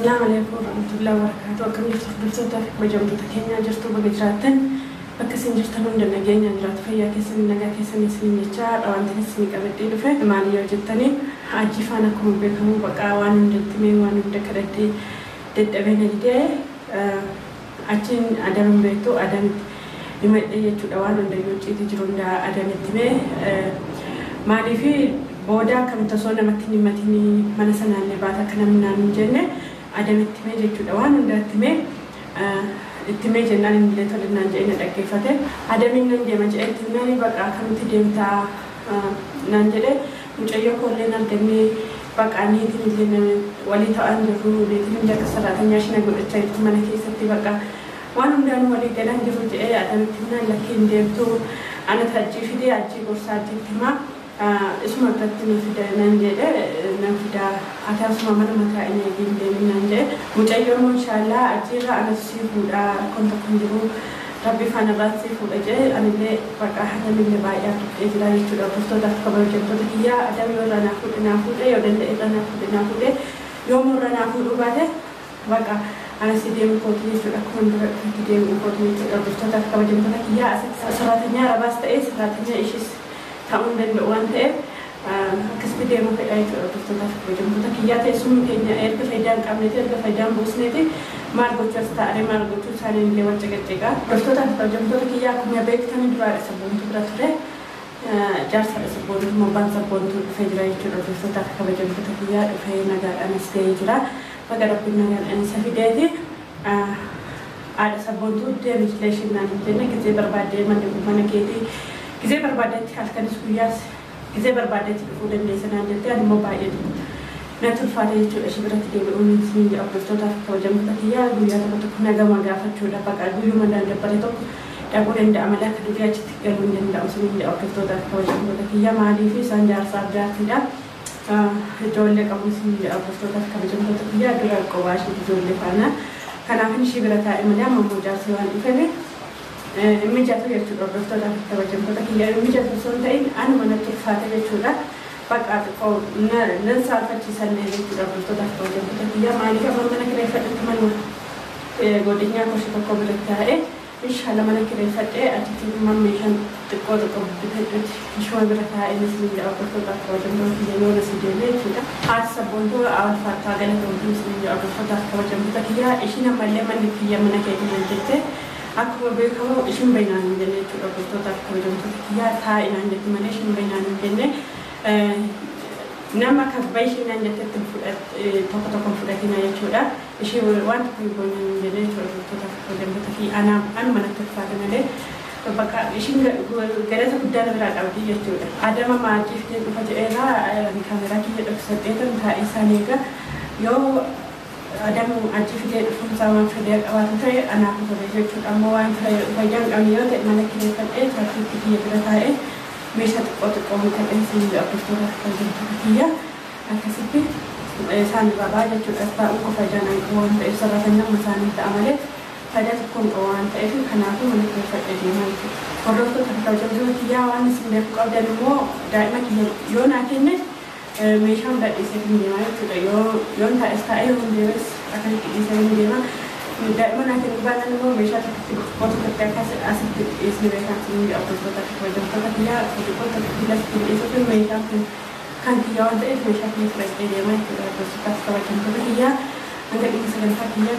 السلام عليكم ورحمة الله وبركاته. كم جرت خدمتك بجمعة كينيا جرتوا بجراتن بكسين جرتنون دنا جينا جرات فيا كسين نجا كسين سنين يشار أو عندنا سنين قبل دفع مالي جتني عجيفانا كم بكم بقى وان دتمي وان دكرتي دتبين الجدي عشان أدم بيتو أدم يمد يجود أوان ديوتي تجرون دا أدم دتمي مالي في بودا كم تصون متني من سنة اللي بعد كنا من الجنة أدم دتمي يجود أوان دتمي التمي جنان اللي تولدنا جينا دقيقة هذا من نجيم جاء التمي بقى كم تديم تا نانجلة مجيء كلنا التمي بقى أني تنجلنا ولي تأنجرو لتنجل كسرات نياشنا قلت شيء تمنا كيس تبقى وانم دانو ولي جنان جرو جاء أدم التمي لكن ديمتو أنا تأجي في دي أجي قرصات التما اسمه ترتني في ده نانجلة نفدا أتى اسمه مرة إني جيم دين نانجلة مجيء يوم إن شاء الله أجيرا أنا سيفودا كنت كنجرو ربي فانا بات سيفودا جاء أنا اللي بقى حنا من اللي بايع إجرا يجودا بستو ده خبر جبتو تكيا أدم يورا ناخد يودن إذا ناخد يوم ورا ناخد وبعده بقى أنا سيديم كوتني جودا كون سيديم كوتني جودا بستو ده خبر جبتو تكيا سراتنيا رباست سراتنيا إيشيس تاون ده بوان ده كسب ديمو في أي بستو ده خبر جبتو تكيا تسمع كينيا إيرك فيدان كامنتي إيرك فيدان بوسنتي مارغوتشا ستاري مارغوتشا ساني اللي وجهك بستو ده خبر جبتو تكيا كم يبيك تاني دوار سبون تبرتره جالس سبون مبان سبون فيجرا يجرا بستو ده خبر جبتو تكيا في نجار أنا سيجرا فقرب النجار أنا سفيدتي على سبون تود مجلس النجار كذا بربادة من كذي كذا بربادة هالكن سوياس كذا بربادة تقول إن لسنا نجار أنا موبايل ناتو فاري جو أشبرت دي بأمين سمين دي أبرزتو تافك وجمع تكيا بيا تبتو نجا ما جافت شو دا بقى بيو من دان دبرتو دابور عند عملك دوجا تتكلم من دان سمين دي أبرزتو تافك وجمع تكيا ما دي في سانجار صابجار كده جولة كم سمين دي أبرزتو تافك وجمع تكيا دولا كواش جولة فانا كان عندي شبرت عملها مموجات سوان إفني ميجاتو يرتو أبرزتو تافك وجمع تكيا ميجاتو سونتين أنا من التفاتة يشودا بقى أو ننسى فتشي اللي يجرب التدخل وجب تكيا مالي كمان أنا كده فتح كمان قديني أكوش تقبل التاعي إيش هلا ما أنا كده فتح أتيتي كمان ميشان تقول بتهدد شو أنا برتاعي نسمي أو التدخل وجب تكيا يوم نسيجيلي كده هذا سبونتو أو الفتاة قالت لهم نسمي أو التدخل وجب تكيا إيشنا ملأ من الكيا من كده من جدة أكو بيكو إيشون بينان جنة تقول التدخل وجب تكيا ثا إن عندك من إيشون بينان جنة nama kabaishin nanya tetap toko fudakina ya cuda isi wan kuibon jadi cuda kuda tapi ana mana terfadana deh baka isi gara sekedar berat audi ya cuda ada mama cifte upaja era di kamera kita dokter itu entah isanega yo ada mu cifte pun sama feder awal saya anak aku sudah cuda amuan saya bayang kami yo tak mana kita tapi kita berada مش هتقعد تقوم تنسي الأبوستور الجنتية أكسبي سان باباجة الأسباب وكفاجانا يكون بإصرار النوم سان التأملات فلا تكون أوان تأكل خناقه من الكفاء الجمال والرفض تتجاوزون كيا وان سمعك قبل النمو دائما كي يونا كنت مش هم ده يسكن جمال كده يون تأستعي هم درس أكل يسكن جمال دائما أكل بعد النمو مش هتقعد تتكاس أسد اسمه بيكون سمي أبوستور تتجاوزون كيا تقول تتجاوز كيا اسمه بيكون kan dia ada itu macam fresh dia main kita bersuka macam tu dia angkat ini sebentar dia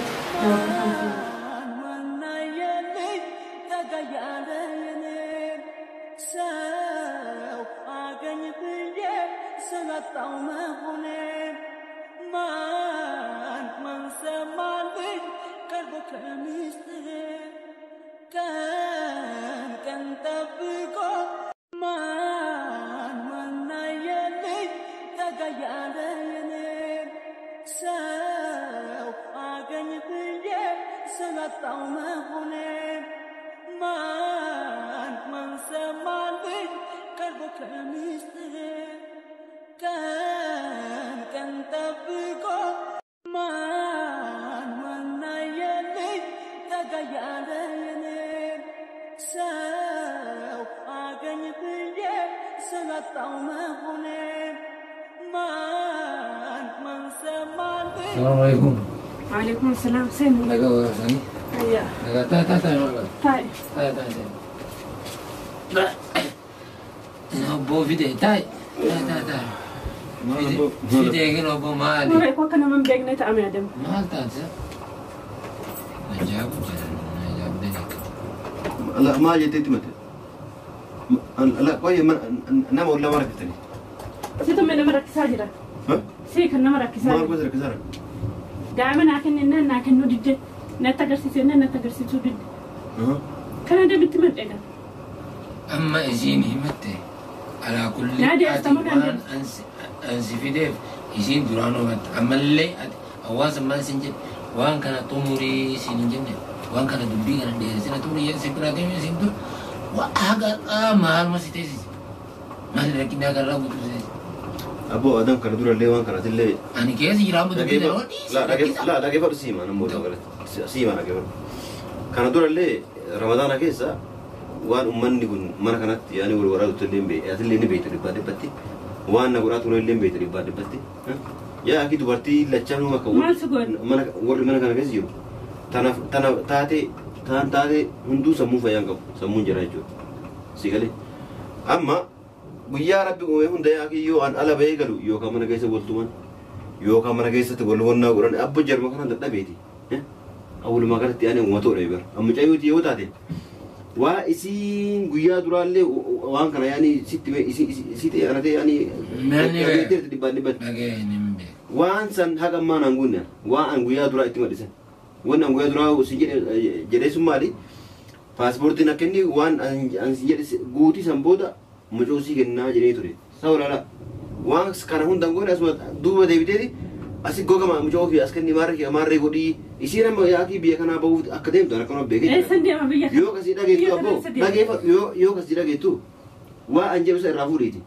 السلام عليكم. عليكم السلام سين لقوا سني هيا لقوا تا تاي لا أنا بو فيديو تاي فيديو كنا بو مالي ما يكون كنا من بيجنا تعمل دم مال تانسى نجاب دينك لا ما جيت متى لا كويس نام ولا مرة كتير سيتم من مرة كساجرة ها سيك النمرة ما كساجرة أقول لك كسر دائما أكن إننا أكن ندج نتجرسي ندج كان ده بتمت إيه أما إزيني متى على كل نادي أستمر عندنا أنس فيديو إزين درانو مت أما اللي أواز ما سنجد وان كان تموري سنجد وان كان دبي كان ده سنة تموري سكراتي من سنتو وأهجر ما ما ستيسي ما لكن أهجر رابط أبو آدم كان دور اللي وان كانت اللي أنا كيس يرام دبي لا كيف سيما أنا مو دعوة سيما أنا كيف كان دور اللي رمضان كيسا وان أمني يقول ما كانت يعني والورا تلين بي أتلين بيت ربادي بتي وان نقول تلين بيت ربادي بتي يا أكيد برتي لا تشانو ما كون ما ور كان كيس يو تنا تاتي هندو سمو فيانكو سمو جرايجو سيكالي أما بيا ربي قوي هندا يا أخي يو أن على بيجلو يو كمان كيسة قلتوان يو كمان كيسة تقولون نقولن أبو جرم كان تدا بيتي أول ما كانت يعني وما تقول يبر أما جايو تيو تاتي وإسين بيا درالله وان كان يعني ست أنا تي يعني بيتر تدبان دبان وان سن هذا ما نقولنا وان بيا درا إتمادسن وان بيا درا سجل جلسوا مالي paaspoortiin akka inni waan ansi jedhe guutii san booda mucoosii kennaa jedhee ture sababa la waan kana hundaan goone asuma duuba deebiteeti asi gogama mucoo fi as kenni maarree godhii isiin amma yaakii biyya kanaa bahuuf akka deemtu akkana beekee yoo kasii dhageettu abboo yoo kasii dhageettu waa an jedhu isa irraa fuudhiiti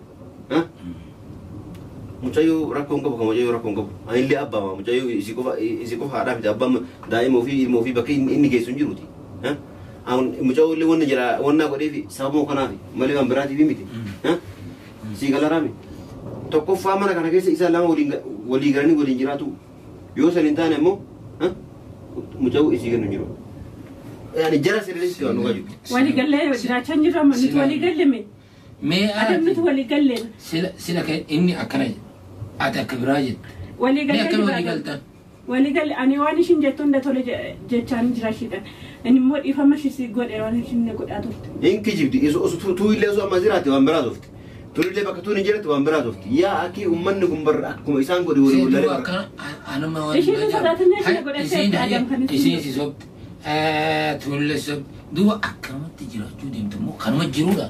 mucayyoo rakkoon qabu kan mucayyoo rakkoon qabu anillee abbaa mucayyoo isi qofa haadhaa miti abbaan daa'ima ofii ilma ofii bakka inni geessu hin jiruuti mucayyoo illee wanna jira wannaa godhee fi sababuma kanaafi malee waan biraatiif miti sii galaraami tokkoffaa mana kana keessa isaa lama walii galanii waliin jiraatu yoo san hin taane ammoo mucayyoo isii kennu jiru yaani jara sirriitti waan dhugaa jiru walii gallee jiraachaa hin jiru amma nuti walii galleme adam nuti walii gallee sila kan inni akkana ati akka biraa jette walii gallee galtan walii galle ani waan ishin jettu hunda tole jechaan jira shiidhan inni immoo dhiifama shisi godhe waan ishin godhaa turte inki jibdi isu tu illee isu amma jiraate waan biraa turte turillee bakka tuun hin jirtu waan biraa turte yaa akii ummanni kun barra akkuma isaan godhe walii galee akka anuma waan ishin sodaatanii ishin godhatee adam kan isin si sobt tuulle sobt duuba akkamatti jiraachuu deemtu immoo kanuma jiruudha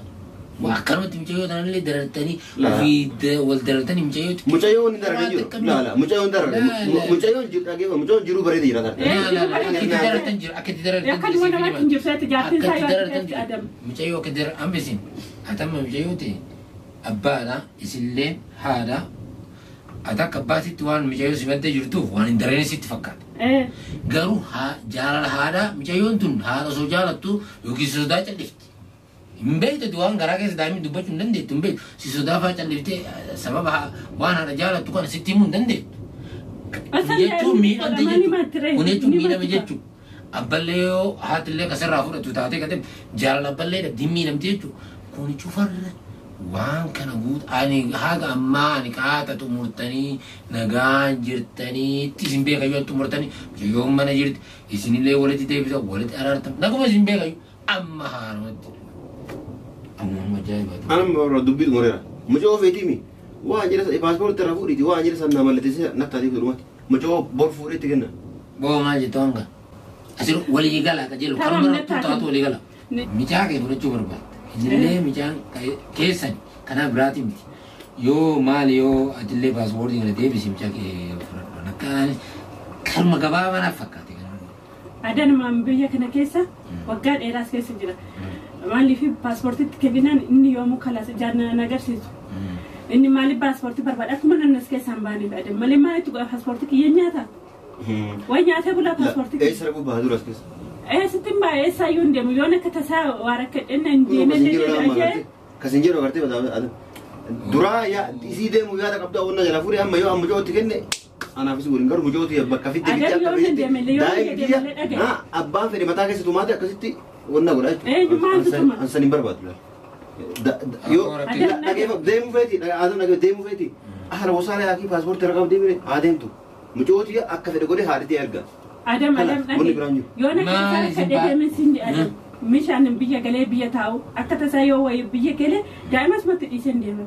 akkamatti mucayyoo tanallee darartanii ofii wal darartanii mucayyoon hin dararre jiru laala mucayyoon dararre mucayyoon jiru dhageeffa mucayyoon jiruu bareeda jira darartan jiru akkatti darartan akka waan namatti hin jirtu jaartin isaa yoo adam mucayyoo akka darar ambisin atamma mucayyoo ta'e abbaadha isillee haadha ati akka abbaatitti waan mucayyoo simattee jirtuuf waan hin dararre sitti fakkaata garuu jaalala haadha mucayyoon tun haadha osoo jaalattu yookiin sodaa calleefti Mbete tuan garage sedami duba cundande tumbe si sudah fa candite sabab wan ada jala tu kan sitimun dande jechu mi ante jechu unechu mi na jechu abaleo hatle kasarra fura tu tate kate jala aballe da dimmi nam jechu kuni chufar wan kana gut ani haga amma ani kata tu murtani nagan jirtani tisimbe kayo tu murtani yo mana jirt isinile walati debisa walati arartam naguma simbe kayo amma harmat أنا مرة دبيت مرة مجاوب في تيمي واجلس باسبور ترى فوري واجلس أنا ملتي نتادي في روماتي مجاوب بور فوري تجينا بو ما جتونغا أصير ولي يقال هذا جلو كم تطاط ولي يقال ميجاك يقول شو برباد إني ميجان كيسن كنا براتي متي يو مال يو أجلي باسبور دينا دي بس ميجاك نكان كم كباب أنا فكرت أدنى ما مبيا كنا كيسة وقال إيراس كيسة جرا مالي في باسبورتي كبيران إني يومو خلاص جانا نجارسيز إني مالي باسبورتي برباد أكو من الناس كيسان باني بعدين مالي ما تقول باسبورتي كي ينياتا وينياتا بلا باسبورتي إيه سرقوا بهدور أسكيس إيه ستين با إيه سايون دم يونا كتسا وارك إن إندينا اللي كسنجيرو كرتي بدأ درا يا تيجي دم ويا تكبدا ونا جلافوري هم يو هم جو تكني أنا في سوري نقول مجودي بكفي تيجي دايم أبان في متى كسي توماتي كسيتي ونا ولا أنسى نمبر بعد يو لا كيف ديمو فيتي هذا نقول ديمو فيتي أهلا وسهلا يا أخي باسبور تركب ديمي هذا تو مجودي أكفي تقولي هارتي أرجع Adam yoona keessaa kadhee minsiin Adam meeshaan biyya galee biyya taa'u akka tasaa yoo wayi biyya galee daa'imas matti dhiiseen deema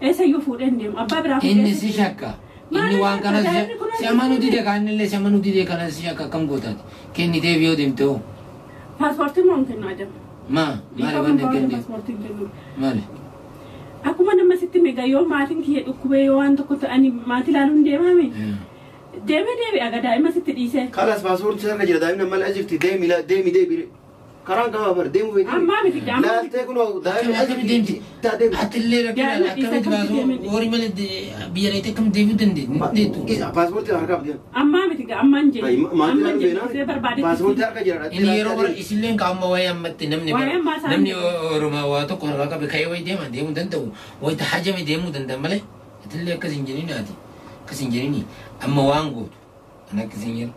eessa yoo fuudheen deema abbaa biraa inni si shakka inni waan kana si amanu dide kaanillee si amanu dide kana si shakka kam gootaati kenni deebi'oo deemtee paaspoortiin moo kennu Adam maali wanne kenni paaspoortiin kennu maali akkuma nama sitti mega yoo maatiin kiyya dhukkubee yoo waan tokko ta'anii maatii ilaaluun deemame deemi aga daa'ima sitti dhiise. Kalas paaspoortii sarara jira daa'imni amma ajirti deemi karaan qaba bar deemu feeti. Ammaa miti gaama. Laaltee kunoo daa'imni ajirti deemti. Atillee rakkina akkamitti baasuu horii malee biyya reetee akkamitti deemuu dandeettu. Paaspoortii harkaaf deemu. Ammaa miti ammaan jedhu. Maatii laalu beenaa paaspoortii harka jira. Inni yeroo bara isilleen qaama wayii ammatti namni Oromoo waa tokko irraa qabe ka'ee wayii deemuu danda'u wayita hajame deemuu danda'a malee atillee akkas hin jedhin ati akkas hin jedhini. Amma waan gootu kan akkasiin jiru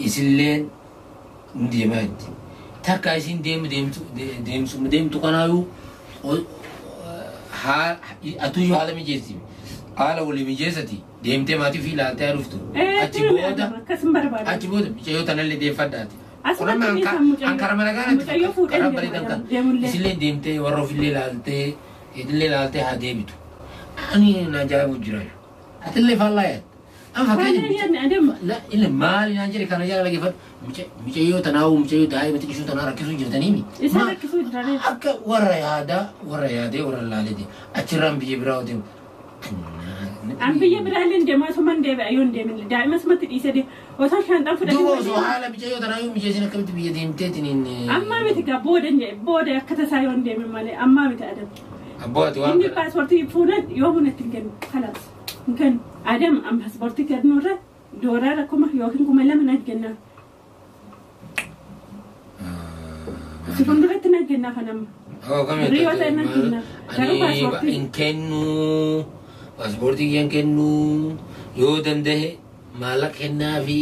isilleen deemaa jirti takka isin deemtu kanaayyuu atuyyuu haala mijeessiif haala walii mijeessati deemtee maatii fi ilaaltee dhuftu achi booda micayyoo tanallee deeffadhaati. Ankara mana gaaraatti karaa bareedan kan isillee deemtee warra ofillee ilaaltee haa deebitu ani na ajaa'ibu jiraayu. Atillee fallaayat. Amma fakkeenya la illee maali naan jedhe kana jala lageeffatu mucayyoo tanaawu mucayyoo daa'ima xiqqishuu tanaa rakkisuu jirtanii mi. Isa rakkisuu jirtanii. Akka warra yaadee warra laalee achirraan biyya biraa deemu. An biyya biraa illee deemaa suman deebi'a yoo hin deemne daa'ima sumatti dhiisee deema osoo shaanxaan fudhatee. Duuba osoo haala mucayyoo tanaayyuu mijeessin akkamitti biyya deemteetiin. Ammaa miti gaa booda akka tasaa yoo hin deemne malee ammaa miti Adam. Abbooti waan. Inni paaspoortii fuudhan yoo hunatti hin kennu kalaas. Mungkin Adam am paaspoortii kennuurra doolara kuma yookiin kuma lama na kenna. Si fuulduratti na kenna kanama. Riyo ta'e na kenna. Garuu paaspoortii. In kennu paaspoortii yan kennu yoo danda'e maallaqa kennaa fi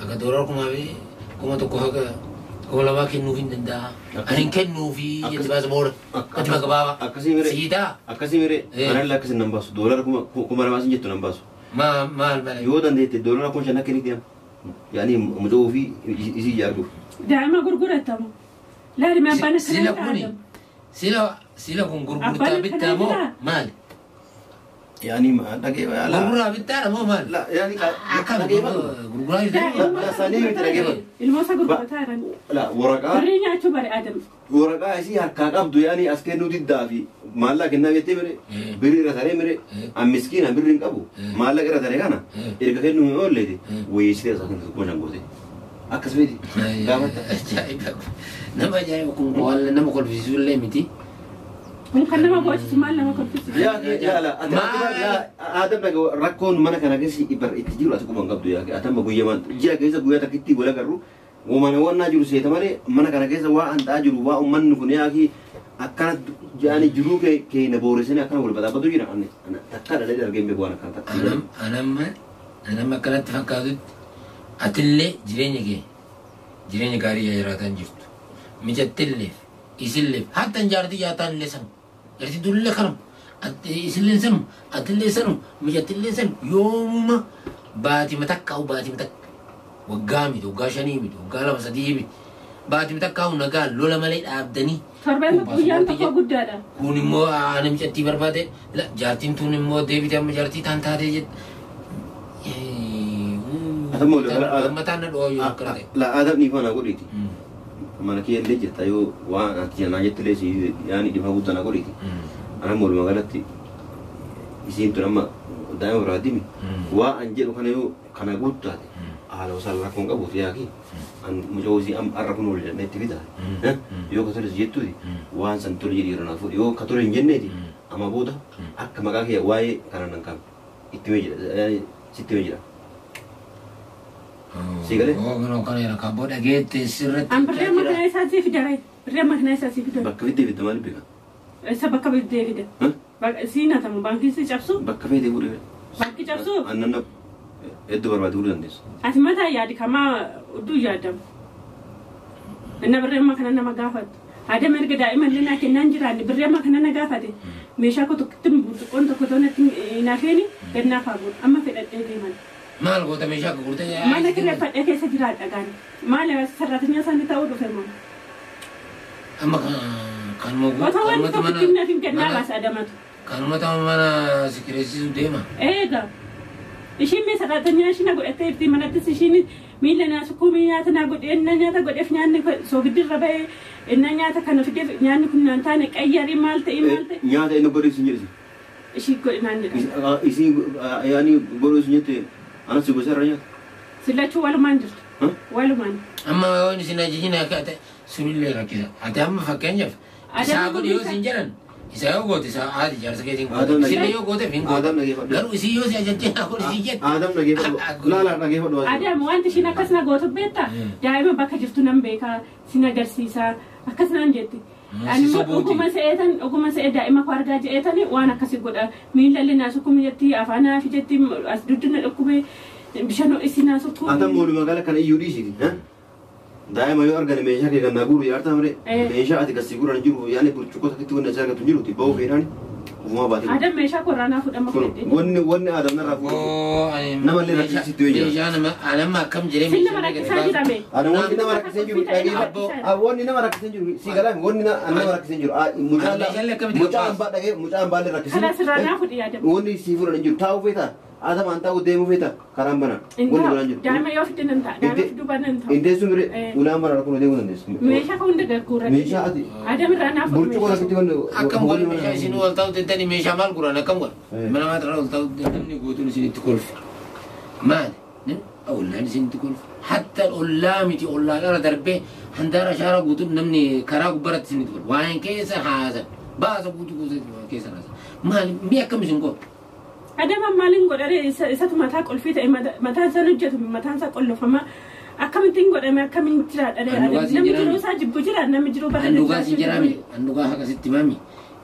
akka doolara kuma tokko haga kuma lamaa kennuuf hin danda'a. Ani kennuu fi jetti paaspoortii ati bakka baaba. Siidaa. Akkasii miree manalla akkasii nan baasu doolara kuma lamaa sin jettu nan baasu. Maal malee. Yoo dandeette doolara kun shan akka inni deemu. Yaani mucoo fi isii ijaarruuf. Daa'ima gurguratamu. Laali mee abbaan akka nama sila kun gurgurtaa bittaa moo maali? Yaani dhagee baala. Gurguraa bittaa moo maali? Yaani akka gurguraa bittaa. Sanii miti dhagee baala. Ilmoosa gurgurataa jiran. Waraqaa. Birrii nyaachuu bare Adam. Waraqaa isii harkaa qabdu yaani as kennuu diddaa fi maallaqa kennaa jettee mire birrii irra taree mire miskiina birrii hin qabu maallaqa irra taree kana erga kennuu hin oolleeti wayyeessitee isaa kan tokko goote akkas beeti gaafata. Nama ajaa'iba kun waan nama kolfisiisuu illee miti. Kan nama boocisu maal nama kolfisiisu. Adam rakkoon mana kana keessa itti jiru as quban qabdu atama guyyaman ji'a keessa guyyaa takkitti wal agarru ومن وانا جلوس يتمري من كان كذا وان تاجر ومن نكوني أخي أكان يعني جلوك كي نبورسني أكان ولا بدأ بدو جينا أنا تكاد لدي الجيم بقوانا كان أنا ما كانت فكرت أتلي جريني كاري جراتان جفت مجتلي يسلي حتى جارتي جاتان لسن جارتي دول لكرم يسلي سنم أتلي سنم مجتلي سنم يوم باتي متك أو باتي متك وقامي وقاشني وقال بسديبي بعد متكاو نقال لولا مليت أبدني فربنا بقيان تقوى قدادا كوني مو أنا مجتي بربادة لا جاتين توني مو ديبي تام جارتي تانتاري جت متانا لو يوكرا لا هذا نيفانا قوليتي mana kiyya illee jirta yoo waan ati anaa jettilee si yaani dhifa guddana godhiti ana moluma galatti isiin tun amma daa'ima biraa dimi waa an jedhu kana yoo kana guddaate haala osoo rakkoon qabuuf yaaki an mucawusii arra kun ol jedhameetti fitaa yoo ka tole si jettuuti waan san tole jedhi irra naafuu yoo ka tole hin jenneeti amma booda akka maqaa kiyya waa'ee kana nan qabu itti mee jira sitti mee jira. Sigale? Oh, kan era kabod agete sirret. Am berre makna isa si fidare. Berre makna isa si fidare. Bakka fidde fidde maal beeka? Isa bakka fidde fidde. Bakka sina tamu banki si capsu? Bakka fidde bude. Bakki cabsuuf. Annan hedduu barbaadu dandeessu. Ati mataa yaadi kamaa udduu yaadamu. Inna birreemma kana nama gaafatu. Ada merga daa'iman leenaa kennaan jiraanne birreemma kana na gaafate. Meeshaa koo tokkotti burtuqoon tokko toonatti naafeeni gannaa faabuun amma fedhadhee deeman. Maal goota meeshaa gurgurtee Mana kireeffadhee keessa jiraadha gaani. Maal sarraatanya isaanii ta'uu dhufe moo? Amma kan moo Otoo wanti tokkotti naaf hin kennaa baasa adamatu. kanumata mana sikireessisu deema. Eega. Ishiin mee sarraatanya ishii na godhattee irti manattis ishiin miila naa sukkuumii nyaata naa godhee nyaata godheef nyaanni soogiddirra ba'ee inna nyaata kana fideef nyaanni kun naan taane qayyari maal ta'e. Nyaata inni godheessu hin jedhisi. Ishii godhinaan jedha. Isii yaani godheessu hin jette anas gosa irra nyaata. Sillachuu walumaan jirtu. Walumaan. Amma waan isin ajajina akka ta'e sunillee rakkisa. Ati amma fakkeenyaaf isaa godhe yoo isin jedhan isa yoo goote isaa haati jaarsa keetiin goote isin yoo goote fin goote garuu isin yoo si ajajjee haa godhe isin jette. Adam dhageeffadhu laala dhageeffadhu. Adam wanti ishiin akkasina gootu beektaa daa'ima bakka jirtu nan beekaa sin agarsiisaa akkasnaan jetti. Ani oguma se'ee daa'ima koo argaa je'eetani waan akkasii godha miilalli naa sukkumi jetti afaan haafi jetti as duddina dhukkubee bishaan isinaa sukkumi. Adam moolu magaalaa kana iyyuu dhiisiti. Daa'ima yoo argane meeshaa kee gannaa guuru yaartaa mire meeshaa ati gasii guuran jiru yaani burcuqqoo takkitti wanni asii argatu jiruuti ba'uu feedhaani ufumaa baatee. Adam meeshaa korraanaa fudhama fudhadhee. Wanni Adam narraa fuudhu namallee rakkisitti yoo jira. Meeshaa nama akkam jiree Sin nama rakkisaa jirame. Adam wanti nama rakkisee jiru wanni nama rakkisee jiru si galaan wanni nama rakkisee jiru mucaan baalee rakkisee. Kana sirraanaa fudhi Adam. Wanni si fuudhan jiru taa'uu feetaa. Adam anta deemu feeta karaan bana wanni godhan jiru daa'ima yoo fidde nan ta'a daa'ima fiduu banan ta'a indeessu mire ulaan bara kun deemu dandeessu meeshaa kan hunda garguura meeshaa ati Adam irraa naaf burcuqqoo lakkiti wanni akkam godhe meeshaa isin wal ta'u tettanii meeshaa maal guran akkam godhe mana maatirraa wal ta'u namni gootuun isinitti kolfe maali ollaan isinitti kolfe hatta ollaa miti ollaa dhala darbee handaara shaara guutuun namni karaa gubbaratti isinitti kolfe waan keessa haasan baasa guutuu keessa haasan maali mi akkam isin godhe. Adam maalin godhare isatu mataa qolfii ta'e mataan isaa hojjetu mataan isaa qollofama akkamittiin godhame akkamiin jiraadha namni jiruu isaa jibbu jira namni jiruu bara andugaa si jiraami andugaa akkasitti mami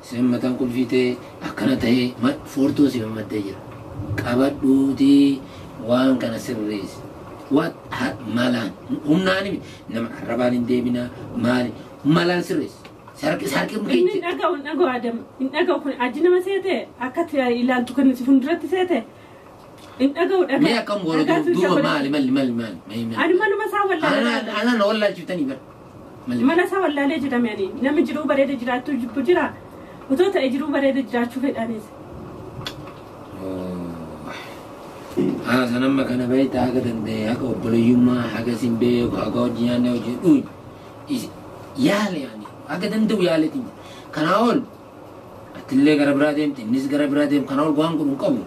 isin mataan qolfii ta'e akkana ta'e foortoo si mammaddee jira qabadhuuti waan kana sirreessi waan malaan humnaani nama arrabaan hin deebina maali malaan sirreessi. Inni dhaga'u Adam inni dhaga'u kun ajji nama seete akkatti ilaaltu kan si funduratti seete inni dhaga'u dhagaa. Mee akkam godhatu duuba maali. Ani manuma isaa wallaalee. Ana na wallaalchiftanii bara. Mana isaa wallaalee jedhame ani namni jiruu bareeda jiraattu jibbu jira utoo ta'e jiruu bareeda jiraachuu fedhaanis. Sanamma kana beektaa haga danda'e haga obboleeyyummaa haga sin beeku haga hojii nyaannee hojii dhuyi yaale ani. Aga danda'u yaaleetiin kanaa ol atillee gara biraa deemte innis gara biraa deemu kanaa ol waan godhu qabu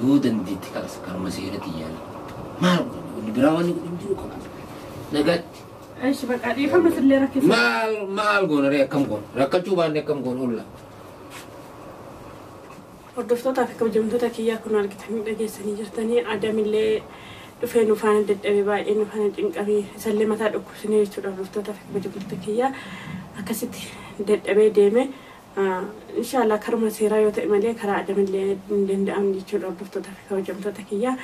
yoo dandeetti kanas kanuma seeratti yaale maal godhu biraa waan godhu jiru qabu nagatti. Aishi bakka dhiifama sillee rakkisa. Maal goona ree akkam goona rakkachuu baanne akkam goona olla. Hordoftoota fi kabajamtoota kiyyaa kun argitanii dhageessanii jirtanii Adamillee dhufee nu faana dadhabee baay'ee nu faana cinqamee isallee mataa dhukkubsinee jechuudha hordoftoota fi kabajamtoota kiyyaa. Akkasitti dadhabee deeme inshallah karuma seeraa yoo ta'e malee karaa Adamillee hin danda'amne jechuudha hordoftoota fi kabajamtoota kiyyaa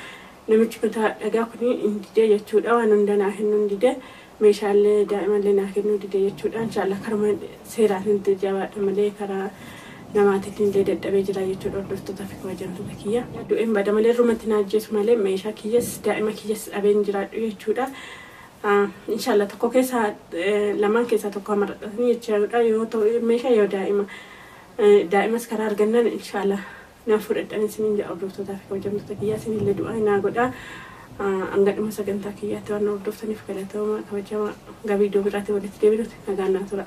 namichi mataa dhagaa kun hin didee jechuudha waan hunda naa kennu hin didee meeshaalee daa'imallee naa kennu didee jechuudha inshallah karuma seeraan hin jabaadha malee karaa namaatiin illee dadhabee jira jechuudha hordoftoota fi kabajamtoota kiyyaa du'een bada malee rumatti naa ajjeesu malee meeshaa kiyyas daa'ima kiyyas dhabeen jiraadhu jechuudha. Inshallah tokko keessa lamaan keessa tokko maradhatanii jechuudha yoo ta'u meeshaa yoo daa'imas karaa argannan inshallah naaf fudhadhan isiniin jedha hordoftoota fi kabajamtoota kiyyaa isinillee du'aa naa godha hanga dhuma sagantaa kiyyaatti waan hordoftaniif galatooma kabajama gabii iddoo biraatti walitti deebinuti nagaan naa tura.